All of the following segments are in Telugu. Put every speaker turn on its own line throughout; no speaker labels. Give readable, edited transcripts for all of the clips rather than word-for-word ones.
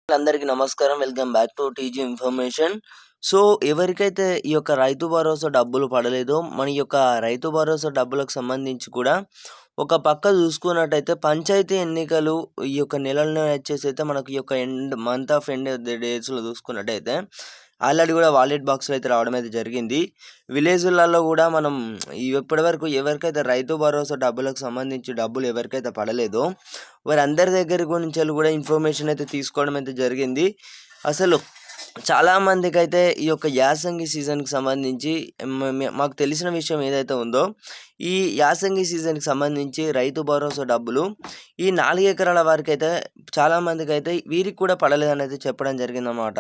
అందరికీ నమస్కారం. Welcome back to TG information. So, ఎవరికైతే ఈ యొక్క రైతు భరోసా డబ్బులు పడలేదో, మన యొక్క రైతు భరోసా డబ్బులకు సంబంధించి కూడా ఒక పక్క చూసుకున్నట్టయితే పంచాయతీ ఎన్నికలు ఈ యొక్క నెలల్లో వచ్చేసైతే మనకు ఈ యొక్క మంత్ ఆఫ్ ఎండ్ డేస్‌లో చూసుకున్నట్టయితే ఆల్రెడీ కూడా వాలెట్ బాక్స్‌లో అయితే రావడం అయితే జరిగింది. విలేజులలో కూడా మనం ఇప్పటివరకు ఎవరికైతే రైతు భరోసా డబ్బులకు సంబంధించి డబ్బులు ఎవరికైతే పడలేదో వారందరి దగ్గర గురించి కూడా ఇన్ఫర్మేషన్ అయితే తీసుకోవడం అయితే జరిగింది. అసలు చాలామందికైతే ఈ యొక్క యాసంగి సీజన్‌కి సంబంధించి మాకు తెలిసిన విషయం ఏదైతే ఉందో, ఈ యాసంగి సీజన్‌కి సంబంధించి రైతు భరోసా డబ్బులు ఈ 4 ఎకరాల వారికైతే చాలామందికైతే వీరికి కూడా పడలేదని అయితే చెప్పడం జరిగిందన్నమాట.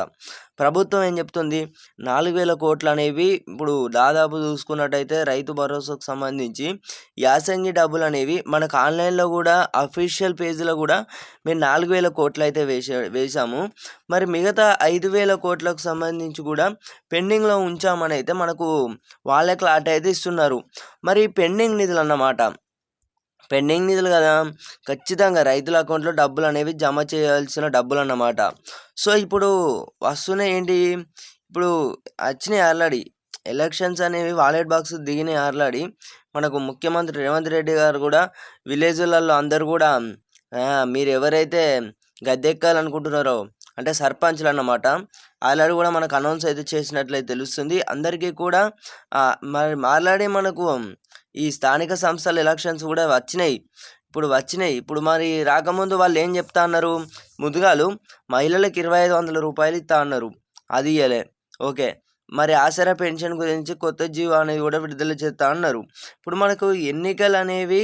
ప్రభుత్వం ఏం చెప్తుంది, 4,000 కోట్లు అనేవి ఇప్పుడు దాదాపు చూసుకున్నట్టయితే రైతు భరోసాకు సంబంధించి యాసంగి డబ్బులు అనేవి మనకు ఆన్లైన్‌లో కూడా అఫీషియల్ పేజ్‌లో కూడా మేము 4,000 కోట్లు అయితే వేశాము. మరి మిగతా 5,000 కోట్లకు సంబంధించి కూడా పెండింగ్‌లో ఉంచామని అయితే మనకు వాళ్ళే క్లారిటీ అయితే ఇస్తున్నారు. మరి పెండింగ్ నిధులు అన్నమాట. పెండింగ్ నిధులు కదా, ఖచ్చితంగా రైతుల అకౌంట్లో డబ్బులు అనేవి జమ చేయాల్సిన డబ్బులు అన్నమాట. సో, ఇప్పుడు వస్తున్నాయి ఏంటి, ఇప్పుడు వచ్చినాయి ఆల్రెడీ ఎలక్షన్స్ అనేవి వాలెట్ బాక్స్ దిగినాయి ఆల్రెడీ. మనకు ముఖ్యమంత్రి రేవంత్ రెడ్డి గారు కూడా విలేజ్లలో అందరూ కూడా మీరు ఎవరైతే గద్దెక్కాలనుకుంటున్నారో అంటే సర్పంచ్లు అన్నమాట, ఆల్రెడీ కూడా మనకు అనౌన్స్ అయితే చేసినట్లయితే తెలుస్తుంది అందరికీ కూడా. మరి ఆల్రెడీ మనకు ఈ స్థానిక సంస్థల ఎలక్షన్స్ కూడా వచ్చినాయి. ఇప్పుడు మరి రాకముందు వాళ్ళు ఏం చెప్తా అన్నారు, ముందుగాలు మహిళలకు 2,500 రూపాయలు ఇస్తా అన్నారు, అది ఇయ్యలే. ఓకే, మరి ఆసరా పెన్షన్ గురించి కొత్త జీవో అనేది కూడా విడుదల చేస్తా అన్నారు. ఇప్పుడు మనకు ఎన్నికలు అనేవి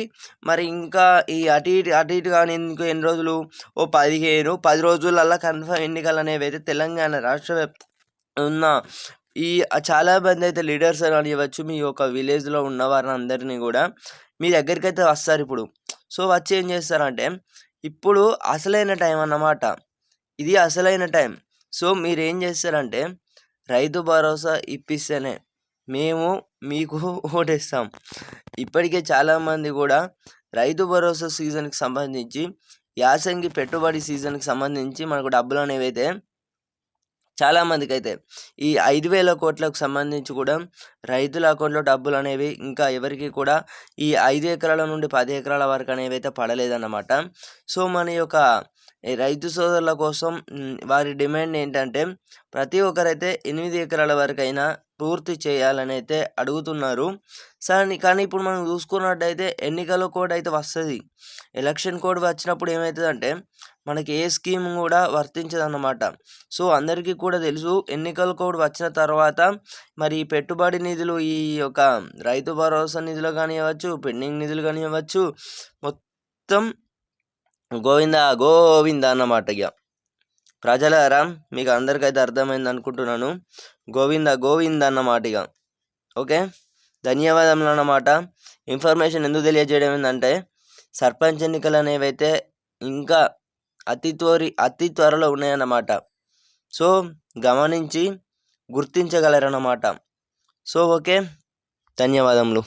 మరి ఇంకా ఈ అటు ఇటు కానీ ఇంకో ఎన్ని రోజులు, ఓ 10 రోజులల్లా కన్ఫర్మ్ ఎన్నికలు అనేవి అయితే తెలంగాణ రాష్ట్ర ఉన్న ఈ చాలా మంది అయితే లీడర్స్ అని ఇవ్వచ్చు, మీ యొక్క విలేజ్లో ఉన్న వారిని అందరినీ కూడా మీ దగ్గరికి అయితే వస్తారు ఇప్పుడు. సో, వచ్చి ఏం చేస్తారంటే ఇప్పుడు అసలైన టైం అన్నమాట, ఇది అసలైన టైం. సో, మీరు ఏం చేస్తారంటే రైతు భరోసా ఇప్పిస్తేనే మేము మీకు ఓటేస్తాం. ఇప్పటికే చాలామంది కూడా రైతు భరోసా సీజన్కి సంబంధించి యాసంగి పెట్టుబడి సీజన్కి సంబంధించి మనకు డబ్బులు అనేవి అయితే చాలామందికి అయితే ఈ 5,000 కోట్లకు సంబంధించి కూడా రైతుల అకౌంట్లో డబ్బులు అనేవి ఇంకా ఎవరికి కూడా ఈ 5 ఎకరాల నుండి 10 ఎకరాల వరకు అనేవి అయితే పడలేదన్నమాట. సో, మన యొక్క ఈ రైతు సోదరుల కోసం వారి డిమాండ్ ఏంటంటే ప్రతి ఒక్కరైతే 8 ఎకరాల వరకైనా పూర్తి చేయాలని అయితే అడుగుతున్నారు. కానీ ఇప్పుడు మనం చూసుకున్నట్టయితే ఎన్నికల కోడ్ అయితే వస్తుంది. ఎలక్షన్ కోడ్ వచ్చినప్పుడు ఏమవుతుందంటే మనకి ఏ స్కీమ్ కూడా వర్తించదన్నమాట. సో, అందరికీ కూడా తెలుసు ఎన్నికల కోడ్ వచ్చిన తర్వాత మరి పెట్టుబడి నిధులు ఈ యొక్క రైతు భరోసా నిధులు కానివ్వచ్చు, పెండింగ్ నిధులు కానివ్వచ్చు, మొత్తం గోవింద అన్నమాట. ఇక ప్రజలారా మీకు అందరికైతే అర్థమైంది అనుకుంటున్నాను. గోవింద అన్నమాట ఇక. ఓకే, ధన్యవాదములు అన్నమాట. ఇన్ఫర్మేషన్ ఎందుకు తెలియజేయడం ఏంటంటే సర్పంచ్ ఎన్నికలు అనేవి అయితే ఇంకా అతి త్వరలో ఉన్నాయన్నమాట. సో, గమనించి గుర్తించగలరన్నమాట. సో, ఓకే, ధన్యవాదములు.